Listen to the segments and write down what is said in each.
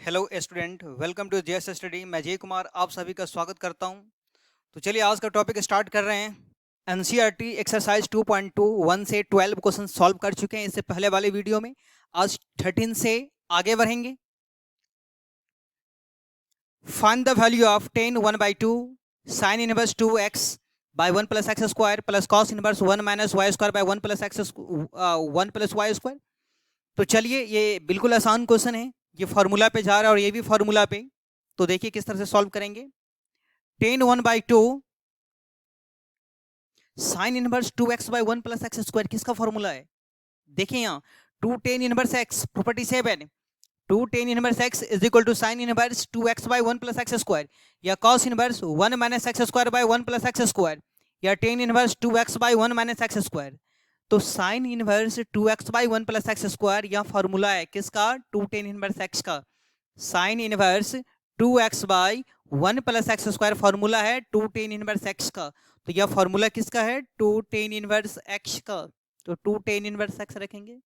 Hello student, welcome to JS study. मैं जय कुमार आप सभी का स्वागत करता हूं। तो चलिए आज का टॉपिक स्टार्ट कर रहे हैं। एनसीईआरटी एक्सरसाइज 2.2 1 से 12 क्वेश्चन सॉल्व कर चुके हैं इससे पहले वाले वीडियो में। आज 13 से आगे बढ़ेंगे। Find the value of tan 1/2 sine inverse 2x by 1 plus x square plus cos inverse 1 minus y square by 1 plus x 1 plus y square. तो चलिए ये बिल्कुल आसान क्वेश्चन है। ये फार्मूला पे जा रहा है और ये भी फार्मूला पे। तो देखिए किस तरह से सॉल्व करेंगे। Tan 1/2 sine inverse 2x by 1 plus x square किसका फॉर्मूला है। देखिए यहाँ 2 tan inverse x property 7 2 tan inverse x is equal to sine inverse 2x by 1 plus x square या cos inverse 1 minus x square by 1 plus x square या tan inverse 2x by 1 minus x square. तो sine inverse 2x by 1 plus x square यह formula है किसका, 2 tan inverse x का। Sine inverse 2x by 1 plus x square formula है 2 tan inverse x का। तो यह फॉर्मूला किसका है, 2 टेन इनवर्स x का। तो 2 टेन इनवर्स x रखेंगे।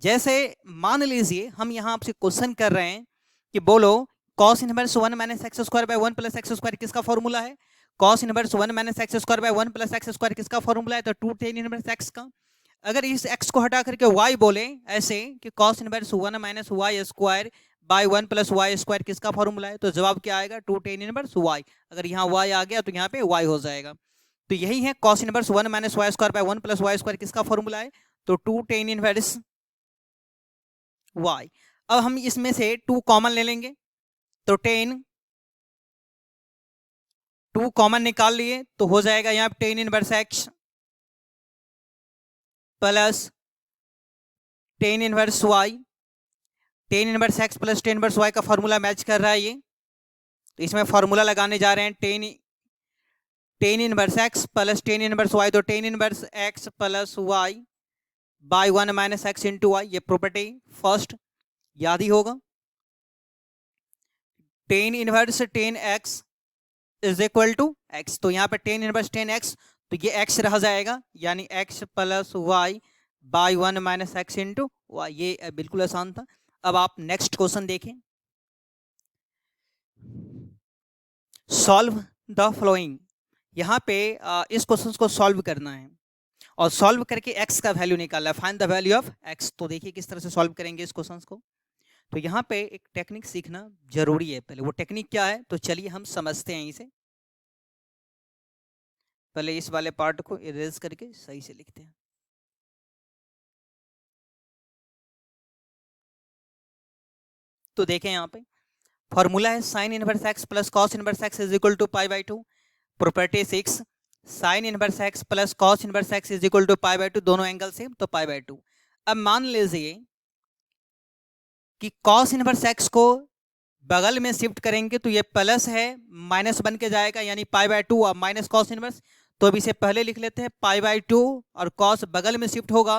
जैसे मान लीजिए हम यहाँ आपसे क्वेश्चन कर रहे हैं कि बोलो cos inverse 1 minus x square by 1 plus x square किसका फॉर्मूला है। cos inverse 1 minus x square by 1 plus x square किसका फॉर्मूला है, तो 2 टेन इनवर्स x का। अगर इस x को हटा करके y बोले ऐसे कि cos inverse 1 minus y square by 1 plus y square किसका फॉर्मूला है, तो जवाब क्या आएगा, 2 टेन इनवर्स y। अगर यहाँ y आ गया तो यहाँ पे y हो जाएगा। तो यही है cos inverse 1 minus y square by 1 plus y square किसका फॉर्मूला है, तो 2 टेन इनवर्स y। अब हम इसमें से 2 कॉमन ले लेंगे तो 2 कॉमन निकाल लिए तो हो जाएगा यहाँ ten inverse x plus tan inverse y। Ten inverse x plus tan inverse y का फॉर्मूला मैच कर रहा है ये। तो इसमें फॉर्मूला लगाने जा रहे हैं tan inverse x plus tan inverse y। तो tan inverse x plus y by 1 minus x into y, ये प्रॉपर्टी फर्स्ट याद ही होगा। Tan inverse tan x is equal to x. तो यहाँ पे टेन इनवर्स टेन एक्स तो ये एक्स रह जाएगा यानी x plus y by 1 minus x into y. ये बिल्कुल आसान था। अब आप नेक्स्ट क्वेश्चन देखें। Solve the following. यहाँ पे इस क्वेश्चन को सॉल्व करना है और सॉल्व करके x का वैल्यू निकालना है। Find the value of x। तो देखिए किस तरह से सॉल्व करेंगे इस क्वेश्चन को। तो यहाँ पे एक टेक्निक सीखना जरूरी है। पहले वो टेक्निक क्या है तो चलिए हम समझते हैं इसे। पहले इस वाले पार्ट को इरेज करके सही से लिखते हैं। तो देखें यहाँ पे फॉर्मूला है sine inverse x plus cos inverse x is equal to pi by 2। Property 6 sine inverse x plus cos inverse x is equal to pi by 2, दोनों एंगल सेम तो पाई बाई 2। अब मान लीजिए कि कॉस इनवर्स एक्स को बगल में shift करेंगे तो ये प्लस है माइनस बन के जाएगा यानी पाई बाई 2 और माइनस कॉस इनवर्स। तो अब इसे पहले लिख लेते हैं पाई बाई 2 और कॉस बगल में शिफ्ट होगा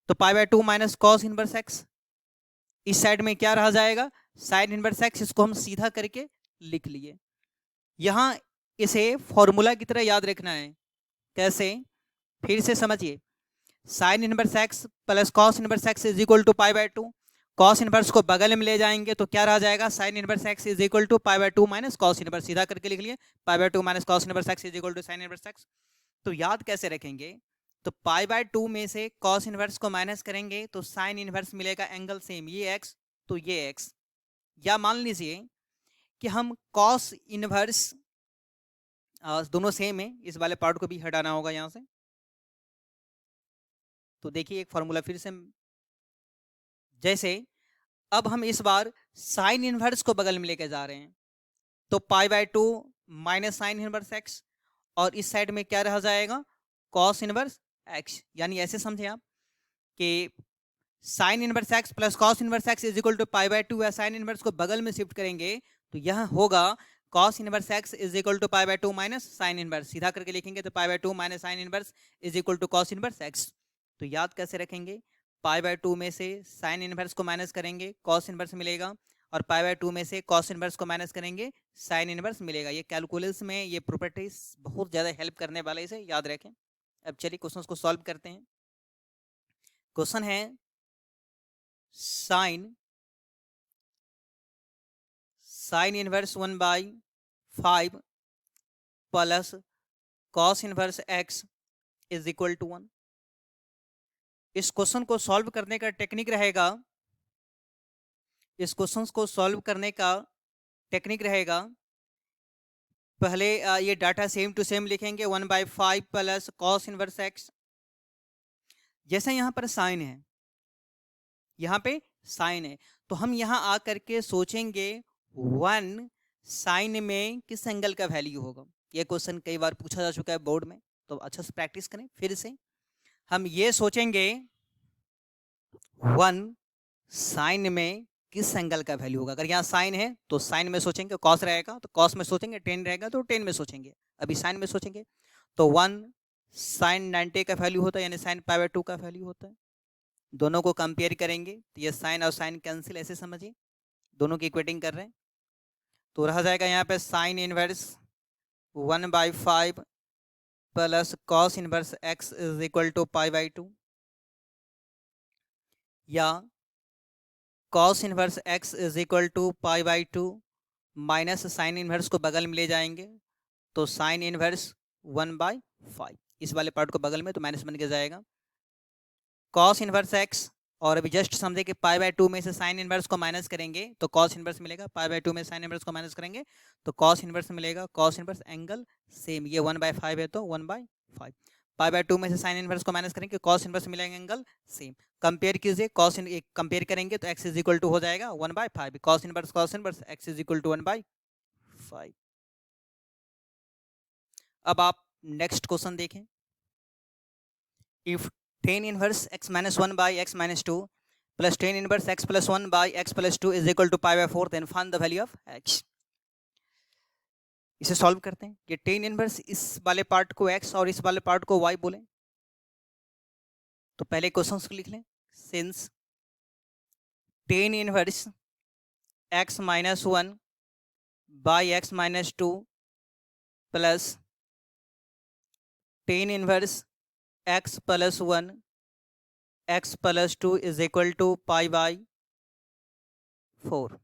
तो pi by 2 minus cos inverse x. इस साइड में क्या रह जाएगा, साइन इनवर्स एक्स। इसको हम सीधा करके लिख लिए। यहां इसे फॉर्मूला की तरह याद रखना है। कैसे, फिर से समझिए। Sine inverse x plus cos inverse x is equal to pi by 2। Cos inverse को बगल में ले जाएंगे तो क्या रह जाएगा, sine inverse x is equal to pi by 2 minus cos inverse. सीधा करके लिख लिए pi by 2 minus cos inverse x is equal to sine inverse x. तो याद कैसे रखेंगे, तो पाई बाई 2 में से कॉस इनवर्स को माइनस करेंगे तो साइन इनवर्स मिलेगा, एंगल सेम, ये एक्स तो ये एक्स। या मान लीजिए कि हम कॉस इनवर्स, दोनों सेम है, इस वाले पार्ट को भी हटाना होगा यहां से। तो देखिए एक फॉर्मूला फिर से। जैसे अब हम इस बार साइन इनवर्स को बगल में लेके जा रहे हैं तो pi by 2 minus sine inverse x और इस साइड में क्या रह जाएगा, कॉस इनवर्स एक्स। यानी ऐसे समझे आप कि sine inverse x plus cos inverse x is equal to pi by 2 या साइन इनवर्स को बगल में शिफ्ट करेंगे तो यह होगा cos inverse x is equal to pi by 2 minus sine inverse. सीधा करके लिखेंगे तो pi by 2 minus sine inverse is equal to cos inverse x। तो याद कैसे रखेंगे, पाई बाई 2 में से साइन इनवर्स को माइनस करेंगे cos इनवर्स मिलेगा और पाई बाई 2 में से cos इनवर्स को माइनस करेंगे साइन इनवर्स मिलेगा। ये कैलकुलस में ये प्रॉपर्टीज बहुत ज़्यादा हेल्प करने वाला, इसे याद रखें। अब चलिए क्वेश्चन को सॉल्व करते हैं। क्वेश्चन है sine sine inverse 1/5 plus cos inverse x is equal to 1। इस क्वेश्चन को सॉल्व करने का टेक्निक रहेगा, इस क्वेश्चन को सॉल्व करने का टेक्निक रहेगा, पहले ये डाटा सेम टू सेम लिखेंगे 1/5 प्लस कॉस इनवर्स x। जैसे यहाँ पर साइन है, यहाँ पे साइन है, तो हम यहाँ आकर के सोचेंगे 1 साइन में किस एंगल का वैल्यू होगा। ये क्वेश्चन कई बार पूछा जा चुका है बोर्ड में, तो अच्छा से प्रैक्टिस करें। फिर से हम ये सोचेंगे 1 साइन में किस एंगल का वैल्यू होगा। अगर यहाँ साइन है तो साइन में सोचेंगे, कॉस रहेगा तो कॉस में सोचेंगे, टेन रहेगा तो टेन में सोचेंगे। अभी साइन में सोचेंगे तो 1 साइन 90 का वैल्यू होता है, यानी साइन π/2 का वैल्यू होता है। दोनों को कंपेयर करेंगे तो ये साइन और साइन कैंसिल, ऐसे समझिए दोनों की इक्वेटिंग कर रहे हैं। तो रह जाएगा यहाँ पे sine inverse 1/5 plus cos inverse x is equal to π/2, या cos inverse x is equal to π/2 minus sine inverse को बगल में ले जाएंगे तो साइन इनवर्स 1/5, इस वाले पार्ट को बगल में तो माइनस बन के जाएगा कॉस इनवर्स x। और अभी जस्ट समझे कि π/2 में से साइन इनवर्स को माइनस करेंगे तो कॉस इनवर्स मिलेगा, π/2 में साइन इनवर्स को माइनस करेंगे तो कॉस इनवर्स मिलेगा। कॉस इनवर्स एंगल सेम, ये 1/5 है तो 1/5, π/2 में से साइन इनवर्स को माइनस करेंगे कॉस इनवर्स मिलेगा, एंगल सेम। कंपेयर कीजिए, कॉस कंपेयर करेंगे तो x इज इक्वल टू हो जाएगा 1/5, cos inverse x is equal to 1/5। अब आप नेक्स्ट क्वेश्चन देखें, if tan inverse x minus 1 by x minus 2 plus tan inverse x plus 1 by x plus 2 is equal to π/4, then find the value of x। इसे solve करते हैं। ये tan inverse इस वाले part को x और इस वाले पार्ट को y बोले, तो पहले क्वेश्चन को लिख लें। Since tan inverse x minus 1 by x minus 2 plus tan inverse x plus 1 x plus 2 is equal to π/4।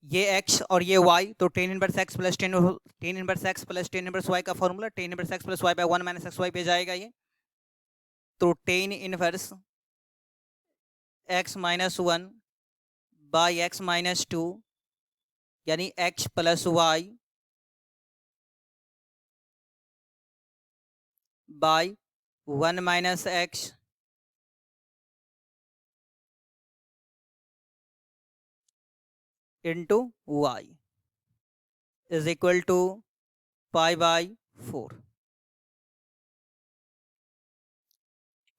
ये x और ये y, तो tan inverse x plus tan inverse x plus tan inverse y का formula tan inverse x plus y by 1 minus xy पे जाएगा ये। तो tan inverse x minus 1 by x minus 2 यानी x plus y by 1 minus x into y is equal to π/4।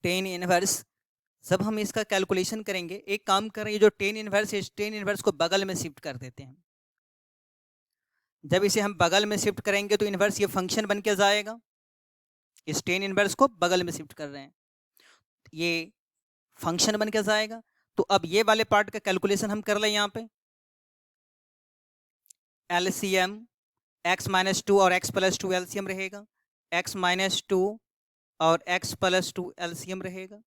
tan inverse, जब हम इसका calculation करेंगे, एक काम करें, ये जो tan इनवर्स है, tan इनवर्स को बगल में शिफ्ट कर देते हैं। जब इसे हम बगल में शिफ्ट करेंगे तो इनवर्स ये फंक्शन बन के जाएगा। इस tan इनवर्स को बगल में शिफ्ट कर रहे हैं, ये फंक्शन बन के जाएगा। तो अब ये वाले पार्ट का कैलकुलेशन हम कर लें। यहाँ पे LCM x माइनस 2 और x प्लस 2 LCM रहेगा, x माइनस 2 और x प्लस 2 LCM रहेगा।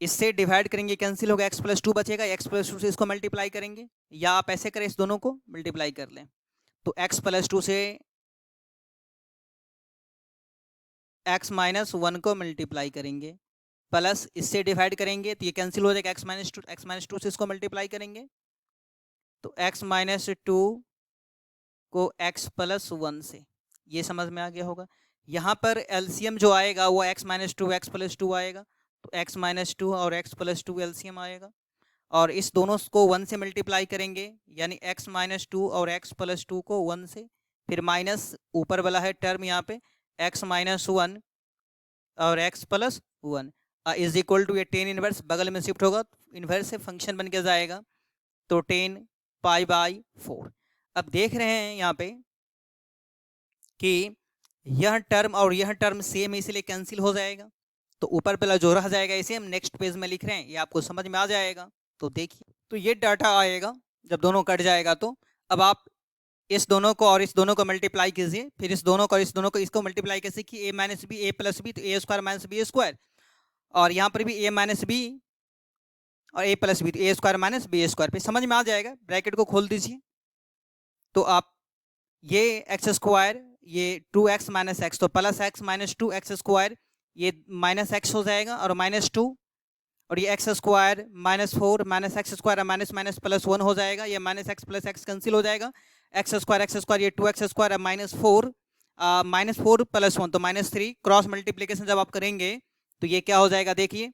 इससे डिवाइड करेंगे, कैंसिल होगा, x प्लस 2 बचेगा, x प्लस 2 से इसको मल्टीप्लाई करेंगे, या आप ऐसे करें, इस दोनों को मल्टीप्लाई कर लें। तो x प्लस 2 से x माइनस 1 को मल्टीप्लाई करेंगे, प्लस इससे डिवाइड करेंगे तो ये कैंसिल हो जाएगा, x माइनस 2 से इसको मल्टीप्लाई करेंगे तो x माइनस 2 को x प्लस 1 से, ये समझ में आ गया होगा। यहाँ पर LCM जो आएगा वो x माइनस 2 x प्लस 2 आएगा, तो x माइनस 2 और x प्लस 2 LCM आएगा, और इस दोनों को 1 से मल्टीप्लाई करेंगे, यानी x माइनस 2 और x प्लस 2 को 1 से, फिर माइनस ऊपर वाला है टर्म यहाँ पे x माइनस 1 और x plus 1 is equal to, ये tan इनवर्स बगल में शिफ्ट होगा, इनवर्स से फंक्शन बन के जाएगा, तो tan π/4। अब देख रहे हैं यहाँ पे कि यह टर्म और यह टर्म सेम है, इसलिए कैंसिल हो जाएगा, तो ऊपर पहला जो रह जाएगा इसे हम नेक्स्ट पेज में लिख रहे हैं, ये आपको समझ में आ जाएगा। तो देखिए, तो ये डाटा आएगा जब दोनों कट जाएगा। तो अब आप इस दोनों को और इस दोनों को मल्टीप्लाई कीजिए, फिर इस दोनों को और इस दोनों को, इसको मल्टीप्लाई कैसे कि a minus B, a plus B, तो a square minus B square, और यहाँ पर भी a माइनस बी और a प्लस बी, तो A square minus B square पे समझ में आ जाएगा। ब्रैकेट को खोल दीजिए तो आप ये एक्स स्क्वायर, ये 2x माइनस एक्स, तो plus x minus 2x square, ये माइनस एक्स हो जाएगा और माइनस 2, और ये x square minus 4 minus x square minus minus plus 1 हो जाएगा, ये माइनस एक्स कैंसिल हो जाएगा, एक्स स्क्वायर ये 2x स्क्वायर माइनस 4 प्लस 1 तो माइनस 3, क्रॉस मल्टीप्लीकेशन जब आप करेंगे तो ये क्या हो जाएगा देखिए,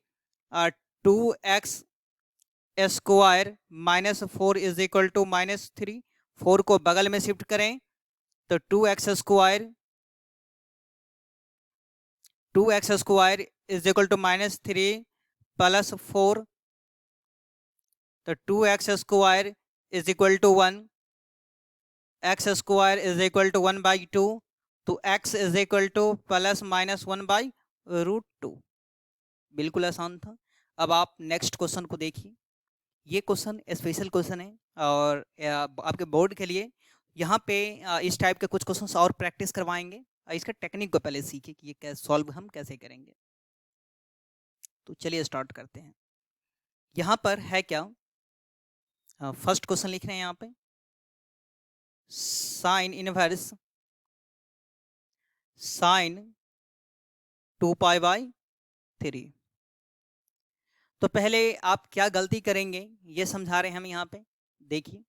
2x square minus 4 is equal to minus 3, 4 को बगल में शिफ्ट करें तो 2x square is equal to minus 3 plus 4, तो 2x square is equal to 1, x square is equal to 1/2, तो x is equal to plus minus 1/√2। बिल्कुल आसान था। अब आप नेक्स्ट क्वेश्चन को देखिए, ये क्वेश्चन स्पेशल क्वेश्चन है और आपके बोर्ड के लिए यहाँ पे इस टाइप के कुछ क्वेश्चन और प्रैक्टिस करवाएंगे। इसका टेक्निक को पहले सीखिए कि ये कैसे सॉल्व हम कैसे करेंगे। तो चलिए स्टार्ट करते हैं। यहाँ पर है क्या, फर्स्ट क्वेश्चन लिख रहे हैं यहाँ पे, साइन इनवर्स साइन 2π/3। तो पहले आप क्या गलती करेंगे ये समझा रहे हैं हम यहाँ पे। देखिए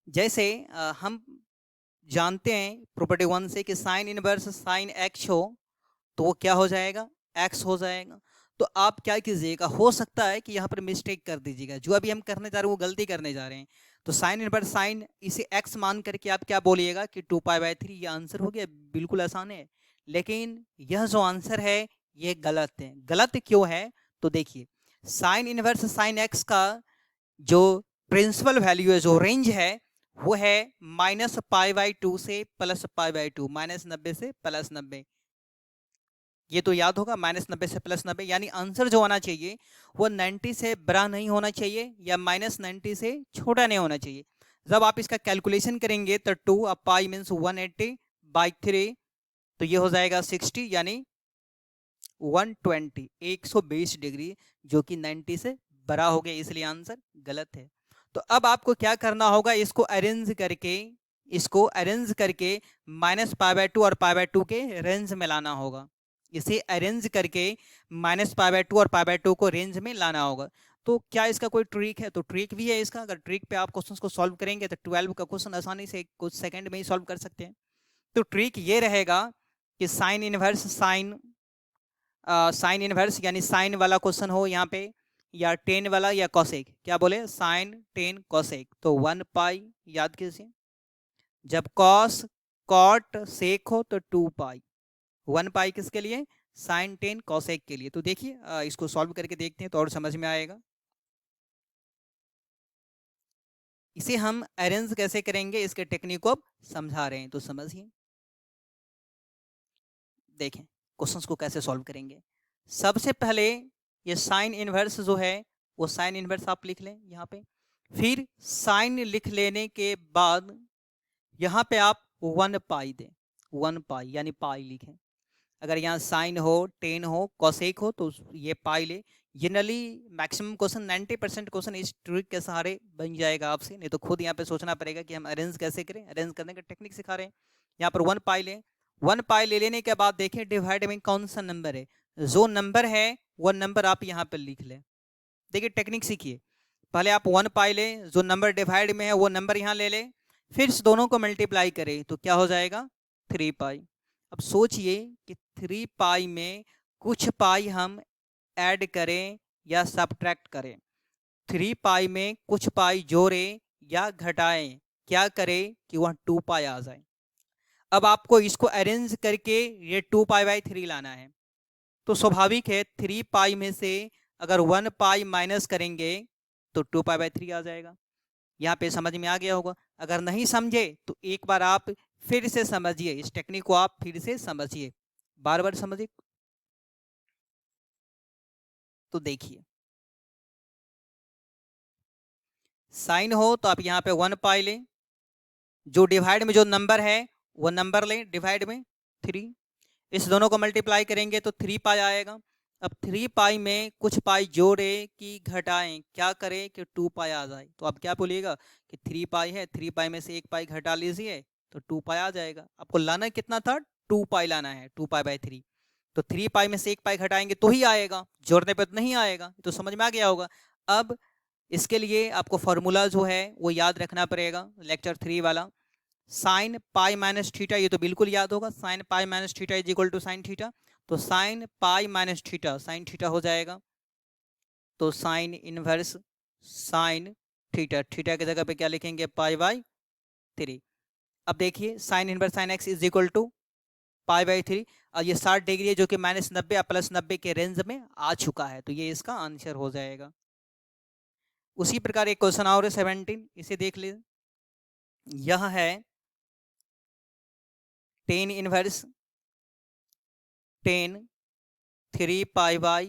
जैसे हम जानते हैं प्रॉपर्टी 1 से कि साइन इनवर्स साइन एक्स हो तो वो क्या हो जाएगा, एक्स हो जाएगा। तो आप क्या कीजिएगा, हो सकता है कि यहाँ पर मिस्टेक कर दीजिएगा, जो अभी हम करने जा रहे हैं वो गलती करने जा रहे हैं। तो साइन इनवर्स साइन इसे एक्स मान करके आप क्या बोलिएगा कि 2π/3, ये आंसर हो गया। बिल्कुल आसान है, लेकिन यह जो आंसर है ये गलत है। गलत क्यों है, तो देखिए साइन इनवर्स साइन एक्स का जो प्रिंसिपल वैल्यू है, जो रेंज है, वो है -π/2 से +π/2, -90 से +90। ये तो याद होगा, -90 से +90, यानी आंसर जो आना चाहिए वो 90 से बड़ा नहीं होना चाहिए या -90 से छोटा नहीं होना चाहिए। जब आप इसका कैलकुलेशन करेंगे तो 2 अब पाई मीन्स 180/3, तो ये हो जाएगा 60 यानी 120 डिग्री, जो कि 90 से बड़ा हो गया, इसलिए आंसर गलत है। तो अब आपको क्या करना होगा, इसको अरेंज करके -π/2 और π/2 के रेंज में लाना होगा। इसे अरेंज करके -π/2 और π/2 को रेंज में लाना होगा। तो क्या इसका कोई ट्रिक है, तो ट्रिक भी है इसका। अगर ट्रिक पे आप क्वेश्चंस को सॉल्व करेंगे तो 12 का क्वेश्चन आसानी से कुछ सेकंड में ही सॉल्व कर सकते हैं। तो ट्रिक ये रहेगा कि साइन इनवर्स साइन इनवर्स यानी साइन वाला क्वेश्चन हो यहाँ पे, या टेन वाला या कॉसेक, क्या बोले, साइन टेन कॉसेक, तो 1π याद कीजिए। जब कॉस कॉट सेक हो तो 2π, 1π किसके लिए, साइन टेन कॉसेक के लिए। तो देखिए इसको सॉल्व करके देखते हैं तो और समझ में आएगा। इसे हम अरेंज कैसे करेंगे, इसके टेक्निक को अब समझा रहे हैं, तो समझिए। देखें क्वेश्चंस को कैसे सॉल्व करेंगे। सबसे पहले ये साइन इनवर्स जो है वो साइन इनवर्स आप लिख लें यहाँ पे। फिर साइन लिख लेने के बाद यहाँ पे आप 1π दें, 1π यानी पाई लिखें। अगर यहाँ साइन हो, टेन हो, कॉसेक हो तो ये पाई ले। जनरली मैक्सिमम क्वेश्चन 90% क्वेश्चन इस ट्रिक के सहारे बन जाएगा आपसे, नहीं तो खुद यहाँ पे सोचना पड़ेगा कि हम अरेंज कैसे करें। अरेंज करने का टेक्निक सिखा रहे हैं। यहाँ पर 1π लें, 1π ले लेने के बाद देखें डिवाइड में कौन सा नंबर है, जो नंबर है वो नंबर आप यहाँ पर लिख लें। देखिए टेक्निक सीखिए, पहले आप 1π लें, जो नंबर डिवाइड में है वो नंबर यहाँ ले लें, फिर इस दोनों को मल्टीप्लाई करें तो क्या हो जाएगा, 3π। अब सोचिए कि 3π में कुछ पाई हम ऐड करें या सब्ट्रैक्ट करें, 3π में कुछ पाई जोड़ें या घटाएं, क्या करें कि वह 2π आ जाए। अब आपको इसको अरेंज करके ये 2π/3 लाना है। तो स्वाभाविक है 3π में से अगर 1π माइनस करेंगे तो 2π/3 आ जाएगा। यहाँ पे समझ में आ गया होगा। अगर नहीं समझे तो एक बार आप फिर से समझिए, इस टेक्निक को आप फिर से समझिए, बार बार समझिए। तो देखिए साइन हो तो आप यहाँ पे 1π लें, जो डिवाइड में जो नंबर है वो नंबर लें डिवाइड में 3, इस दोनों को मल्टीप्लाई करेंगे तो 3 पाई आएगा। अब 3 पाई में कुछ पाई जोड़े कि घटाएं, क्या करें कि 2 पाई आ जाए। तो आप क्या बोलिएगा कि 3 पाई है, 3 पाई में से 1 पाई घटा लीजिए तो 2 पाई आ जाएगा। आपको लाना कितना था, 2 पाई लाना है, 2 पाई बाई 3। तो 3 पाई में से 1 पाई घटाएंगे तो ही आएगा, जोड़ने पे तो नहीं आएगा। तो समझ में आ गया होगा। अब इसके लिए आपको फॉर्मूला जो है वो याद रखना पड़ेगा, लेक्चर 3 वाला, साइन पाई माइनस थीटा। ये तो बिल्कुल याद होगा, sine pi minus theta is equal to sine theta. तो sine pi minus theta sine theta हो जाएगा। तो sine inverse sine theta, theta की जगह पे क्या लिखेंगे, पाई बाई 3। अब देखिए sine inverse sine x is equal to pi by 3, और ये 60 डिग्री है जो कि -90 या +90 के रेंज में आ चुका है। तो ये इसका आंसर हो जाएगा। उसी प्रकार एक क्वेश्चन और है 17, इसे देख लीजिए। यह है ten inverse ten 3 pi by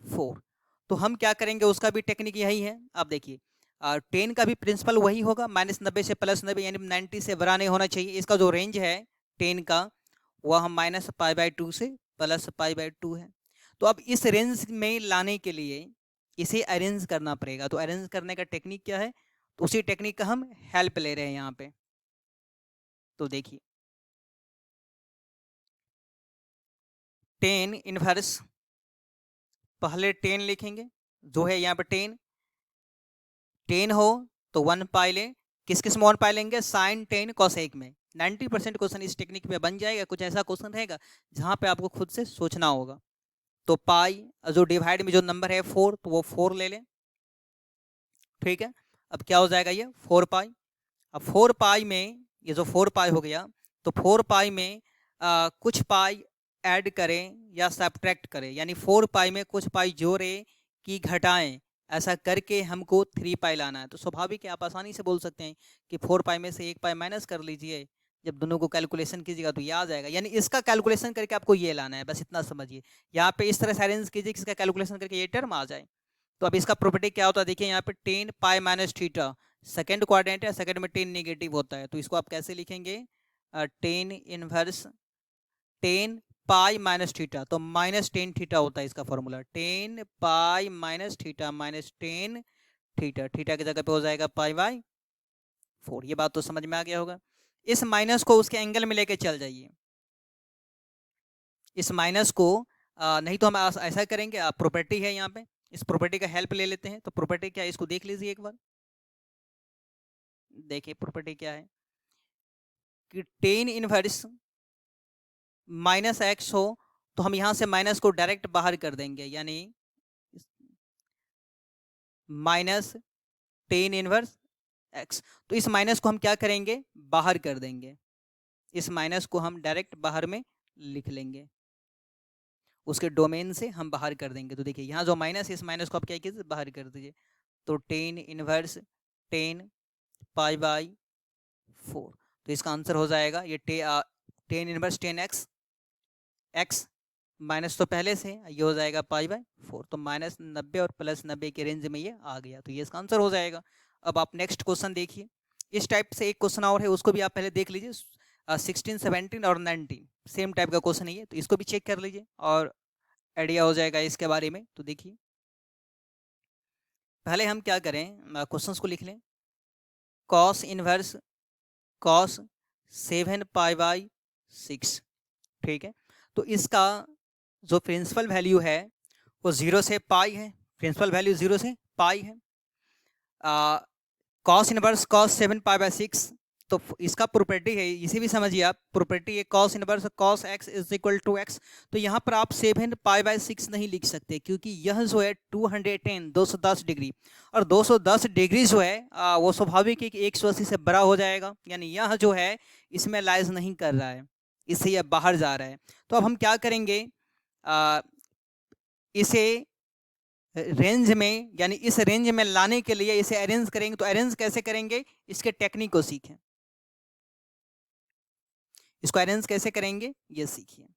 4। तो हम क्या करेंगे, उसका भी टेक्निक यही है। आप देखिए 10 का भी प्रिंसिपल वही होगा, -90 से +90 यानी 90 से बड़ा नहीं होना चाहिए। इसका जो रेंज है 10 का वह हम -π/2 से +π/2 है। तो अब इस रेंज में लाने के लिए इसे अरेंज करना पड़ेगा। तो अरेंज करने का टेक्निक क्या है, तो उसी टेक्निक का हम हेल्प ले रहे हैं यहाँ पे। तो देखिए 10 इनवर्स, पहले 10 लिखेंगे जो है यहाँ पे 10 हो तो 1 पाई ले, किस किस में 1 पाई लेंगे, साइन 10 कोसेक में। 90% क्वेश्चन इस टेक्निक पे बन जाएगा। कुछ ऐसा क्वेश्चन रहेगा जहाँ पे आपको खुद से सोचना होगा। तो पाई जो डिवाइड में जो नंबर है 4, तो वो 4 ले लें, ठीक है। अब क्या हो जाएगा, ये 4 पाई। अब 4 पाई में ये जो 4 पाई हो गया, तो 4 पाई में कुछ पाई ऐड करें या सब्ट्रैक्ट करें, यानी 4 पाई में कुछ पाई जोड़े कि घटाएं, ऐसा करके हमको 3 पाई लाना है। तो स्वाभाविक है, आप आसानी से बोल सकते हैं कि 4 पाई में से 1 पाई माइनस कर लीजिए। जब दोनों को कैलकुलेशन कीजिएगा तो ये आ जाएगा, यानी इसका कैलकुलेशन करके आपको ये लाना है, बस इतना समझिए। यहाँ पे इस तरह से अरेंज कीजिए कि इसका कैलकुलेशन करके ये टर्म आ जाए। तो अब इसका प्रॉपर्टी क्या होता है, देखिए यहाँ पे 10 पाई माइनस थीटा, सेकेंड क्वाड्रेंट है, सेकेंड में 10 नेगेटिव होता है। तो इसको आप कैसे लिखेंगे, 10 इनवर्स 10 पाई माइनस थीटा, तो -10 थीटा होता है इसका फॉर्मूला। 10 पाई माइनस थीटा -10 थीटा, थीटा की जगह पे हो जाएगा π/4। ये बात तो समझ में आ गया होगा। इस माइनस को उसके एंगल में लेके चल जाइए, इस माइनस को नहीं तो हम ऐसा करेंगे, प्रॉपर्टी है यहाँ पे, इस प्रॉपर्टी का हेल्प ले लेते हैं। तो प्रॉपर्टी क्या है, इसको देख लीजिए एक बार। देखिए प्रॉपर्टी क्या है कि 10 इनवर्स -x हो तो हम यहां से माइनस को डायरेक्ट बाहर कर देंगे, यानी -10 इनवर्स x। तो इस माइनस को हम क्या करेंगे, बाहर कर देंगे। इस माइनस को हम डायरेक्ट बाहर में लिख लेंगे, उसके डोमेन से हम बाहर कर देंगे। तो देखिए यहाँ जो माइनस है, इस माइनस को आप क्या कीजिए, बाहर कर दीजिए। तो 10 इनवर्स 10 π/4। तो इसका आंसर हो जाएगा ये 10 इनवर्स 10x, x माइनस तो पहले से, ये हो जाएगा π/4। तो -90 और +90 के रेंज में ये आ गया। तो ये इसका आंसर हो जाएगा। अब आप नेक्स्ट क्वेश्चन देखिए। इस टाइप से एक क्वेश्चन और है, उसको भी आप पहले देख लीजिए। 16, 17 और 19 सेम टाइप का क्वेश्चन है ये, तो इसको भी चेक कर लीजिए और आइडिया हो जाएगा इसके बारे में। तो देखिए पहले हम क्या करें, क्वेश्चंस को लिख लें। कॉस इनवर्स कॉस 7 π/6, ठीक है। तो इसका जो प्रिंसिपल वैल्यू है वो 0 से पाई है, प्रिंसिपल वैल्यू 0 से पाई है। कॉस इनवर्स कॉस 7 π/6, तो इसका प्रॉपर्टी है, इसे भी समझिए आप। प्रॉपर्टी है cos inverse cos x is equal to x. तो यहाँ पर आप 7 π/6 नहीं लिख सकते, क्योंकि यह जो है 210 डिग्री, और 210 डिग्री जो है वो स्वाभाविक है कि 180 से बड़ा हो जाएगा, यानी यह जो है इसमें लाइज नहीं कर रहा है, इससे यह बाहर जा रहा है। तो अब हम क्या करेंगे, इसे रेंज में, यानी इस रेंज में लाने के लिए इसे अरेंज करेंगे। तो अरेंज कैसे करेंगे, इसके टेक्निक को सीखें। इसको अरेंज कैसे करेंगे ये सीखिए।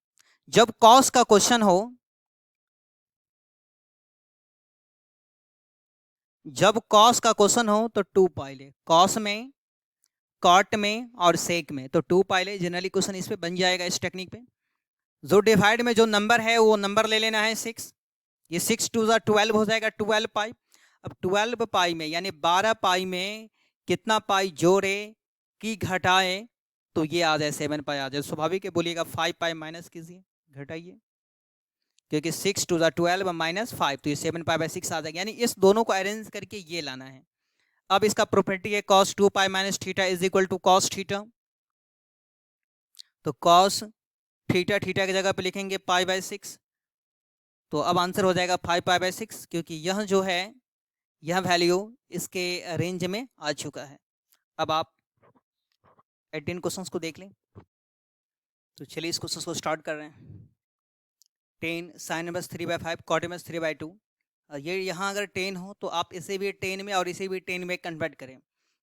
जब कॉस का क्वेश्चन हो, जब कॉस का क्वेश्चन हो तो 2 पाई ले, कॉस में, कॉट में और सेक में, तो 2 पाई ले। जनरली क्वेश्चन इस पे बन जाएगा इस टेक्निक पे। जो डिवाइड में जो नंबर है वो नंबर ले लेना है 6, ये 6 टू ज़ा 12 हो जाएगा 12 पाई। अब 12 पाई में यानी 12 पाई में कितना पाई जोड़े कि घटाए, तो ये आ जाए 7 पाई आ जाए। स्वाभाविक है, बोलिएगा 5 पाई माइनस कीजिए, घटाइए, क्योंकि 6 टू ज़ा 12 माइनस 5, तो ये 7 पाई बाई 6 आ जाएगा। यानी इस दोनों को अरेंज करके ये लाना है। अब इसका प्रॉपर्टी है cos 2 pi minus theta is equal to cos theta, तो cos थीटा थीटा की जगह पे लिखेंगे पाई बाई 6, तो अब आंसर हो जाएगा 5 पाई बाई 6, क्योंकि यह जो है यह वैल्यू इसके रेंज में आ चुका है। अब आप 18 क्वेश्चंस को देख लें, तो चलिए इस क्वेश्चन को स्टार्ट कर रहे हैं। 10 साइन इनवर्स 3/5 कॉट इनवर्स 3/2, ये यहाँ अगर 10 हो तो आप इसे भी 10 में और इसे भी 10 में कन्वर्ट करें।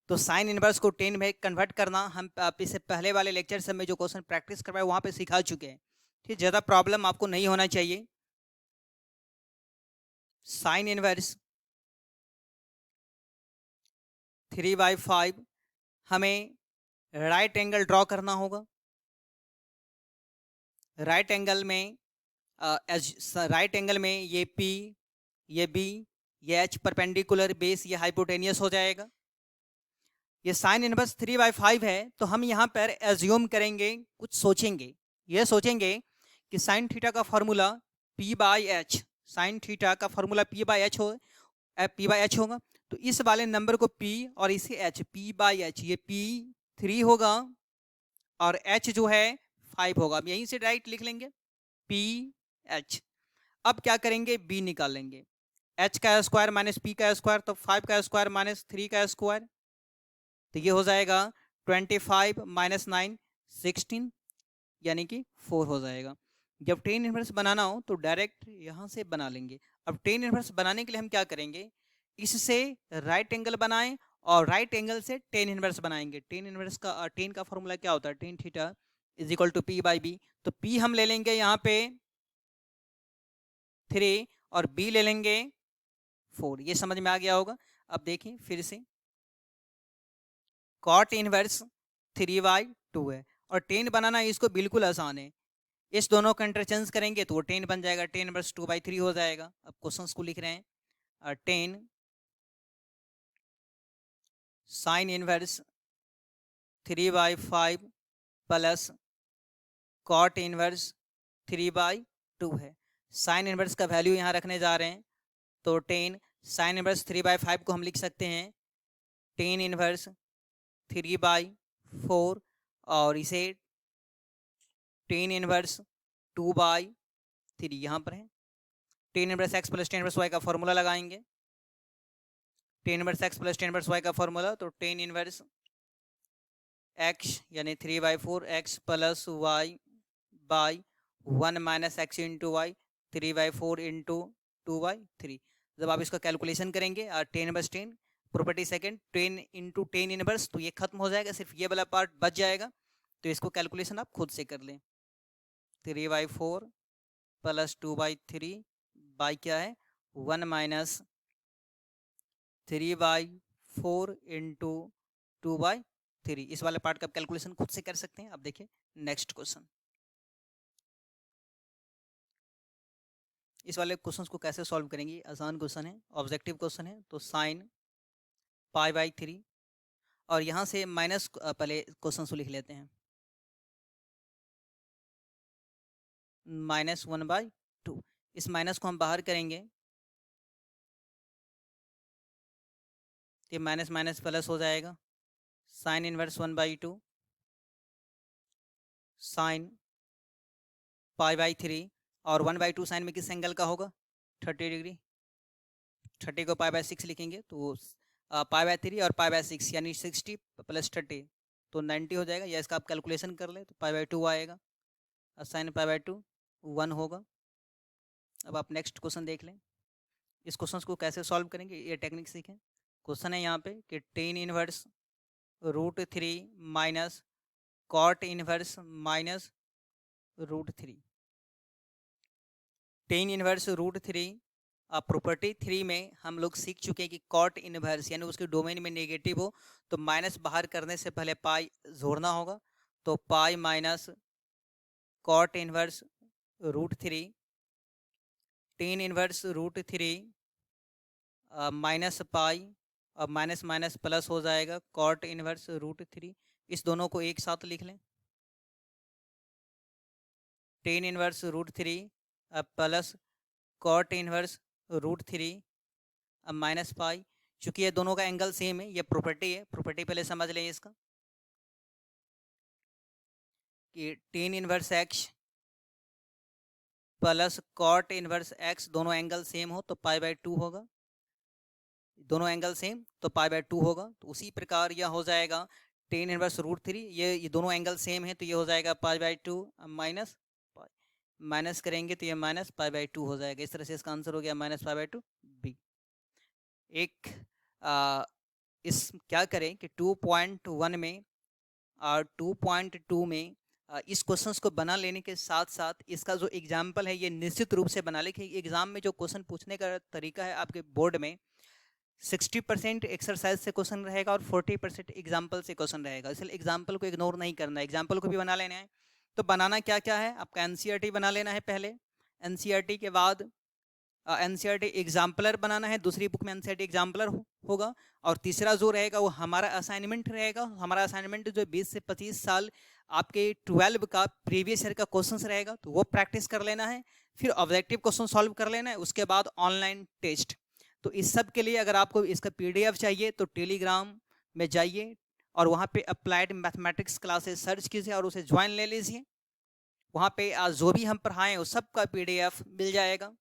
तो साइन इनवर्स को 10 में कन्वर्ट करना हम आप इसे पहले वाले लेक्चर से में जो क्वेश्चन प्रैक्टिस करवाए वहाँ पे सिखा चुके हैं, ठीक, ज़्यादा प्रॉब्लम आपको नहीं होना चाहिए। साइन इनवर्स 3/5 हमें राइट एंगल ड्रॉ करना होगा। राइट एंगल में राइट एंगल में ये P, ये B, ये H परपेंडिकुलर, बेस ये हाइपोटेनियस हो जाएगा। ये साइन इनवर्स 3/5 है, तो हम यहाँ पर एज्यूम करेंगे, कुछ सोचेंगे, ये सोचेंगे कि साइन थीटा का फॉर्मूला P/H, साइन थीटा का फॉर्मूला P/H होगा। तो इस वाले नंबर को P और इसे H, P/H, ये P3 होगा और H जो है 5 होगा। अब यहीं से डायरेक्ट लिख लेंगे PH। अब क्या करेंगे, B निकालेंगे, H का स्क्वायर माइनस P का स्क्वायर, तो 5 का स्क्वायर माइनस 3 का स्क्वायर, तो ये हो जाएगा 25 माइनस 9 16, यानी कि 4 हो जाएगा। जब टेन इनवर्स बनाना हो तो डायरेक्ट यहाँ से बना लेंगे। अब टेन इनवर्स बनाने के लिए हम क्या करेंगे, इससे राइट एंगल बनाएं और राइट एंगल से टेन इनवर्स बनाएंगे। टेन इनवर्स का टेन का फॉर्मूला क्या होता है, tan theta is equal to P by B. तो P हम ले लेंगे यहाँ पे 3 और B ले लेंगे 4। ये समझ में आ गया होगा। अब देखिए फिर से, कॉट इनवर्स 3/2 है और टेन बनाना इसको बिल्कुल आसान है। इस दोनों का इंटरचेंज करेंगे तो वो 10 बन जाएगा, 10 इनवर्स 2/3 हो जाएगा। अब क्वेश्चंस को लिख रहे हैं, 10 sine inverse 3/5 plus cot inverse 3/2 है। साइन इनवर्स का वैल्यू यहाँ रखने जा रहे हैं, तो 10 साइन इनवर्स 3/5 को हम लिख सकते हैं 10 इनवर्स 3/4 और इसे 10 इनवर्स 2/3 यहाँ पर है। 10 inverse x plus 10 inverse y का फॉर्मूला लगाएंगे, 10 inverse x plus 10 inverse y का फॉर्मूला, तो 10 इनवर्स x यानी 3/4 x plus y by 1 minus x into y 3/4 into 2/3। जब आप इसका कैलकुलेशन करेंगे 10 inverse 10 property second 10 into 10 inverse, तो ये खत्म हो जाएगा, सिर्फ ये वाला पार्ट बच जाएगा। तो इसको कैलकुलेशन आप खुद से कर लें, 3/4 प्लस 2/3 बाई क्या है 1 माइनस 3/4 इंटू 2/3। इस वाले पार्ट का कैलकुलेशन खुद से कर सकते हैं। अब देखिए नेक्स्ट क्वेश्चन, इस वाले क्वेश्चन को कैसे सॉल्व करेंगे, आसान क्वेश्चन है, ऑब्जेक्टिव क्वेश्चन है। तो साइन π/3 और यहाँ से माइनस, पहले क्वेश्चन को लिख लेते हैं, -1/2। इस माइनस को हम बाहर करेंगे, ये माइनस माइनस प्लस हो जाएगा, साइन इनवर्स 1/2 साइन π/3 और 1/2 साइन में किस एंगल का होगा 30 डिग्री। 30 को π/6 लिखेंगे तो π/3 और π/6 यानी 60 प्लस 30 तो 90 हो जाएगा, या इसका आप कैलकुलेशन कर लें तो π/2 आएगा, साइन π/2 1 होगा। अब आप नेक्स्ट क्वेश्चन देख लें, इस क्वेश्चन को कैसे सॉल्व करेंगे ये टेक्निक सीखें। क्वेश्चन है यहाँ पे कि ten inverse √3 minus cot inverse minus √3। Ten inverse √3 property 3 में हम लोग सीख चुके हैं कि कॉट इनवर्स यानी उसके डोमेन में नेगेटिव हो तो माइनस बाहर करने से पहले पाई जोड़ना होगा, तो pi minus cot inverse √3 tan inverse √3 minus pi और माइनस माइनस प्लस हो जाएगा cot इनवर्स √3। इस दोनों को एक साथ लिख लें, tan inverse √3 plus cot inverse √3 minus पाई। चूंकि ये दोनों का एंगल सेम है, ये प्रॉपर्टी है, प्रॉपर्टी पहले समझ लें इसका कि tan inverse x plus cot inverse x दोनों एंगल सेम हो तो π/2 होगा, दोनों एंगल सेम तो π/2 होगा। तो उसी प्रकार यह हो जाएगा tan इनवर्स √3, ये दोनों एंगल सेम है तो ये हो जाएगा π/2 माइनस पाई, माइनस करेंगे तो ये माइनस π/2 हो जाएगा। इस तरह से इसका आंसर हो गया माइनस π/2 बी। एक इस क्या करें कि 2.1 में और 2.2 में इस क्वेश्चंस को बना लेने के साथ साथ इसका जो एग्जाम्पल है ये निश्चित रूप से बना ले कि एग्जाम में जो क्वेश्चन पूछने का तरीका है आपके बोर्ड में 60% एक्सरसाइज से क्वेश्चन रहेगा और 40% एग्जाम्पल से क्वेश्चन रहेगा, इसलिए एग्जाम्पल को इग्नोर नहीं करना है, एग्जाम्पल को भी बना लेना है। तो बनाना क्या क्या है, आपका एनसीईआरटी बना लेना है पहले, एनसीईआरटी के बाद एनसीईआरटी एग्जाम्पलर बनाना है, दूसरी बुक में एनसीईआरटी एग्जाम्पलर होगा, और तीसरा जो रहेगा वो हमारा असाइनमेंट रहेगा। हमारा असाइनमेंट जो 20 से 25 साल आपके 12 का प्रीवियस ईयर का क्वेश्चंस रहेगा तो वो प्रैक्टिस कर लेना है, फिर ऑब्जेक्टिव क्वेश्चन सॉल्व कर लेना है, उसके बाद ऑनलाइन टेस्ट। तो इस सब के लिए अगर आपको इसका PDF चाहिए तो टेलीग्राम में जाइए और वहाँ पे अप्लाइड मैथमेटिक्स क्लासेस सर्च कीजिए और उसे ज्वाइन ले लीजिए। वहाँ पे आज जो भी हम पढ़ाएं उस सब का PDF मिल जाएगा।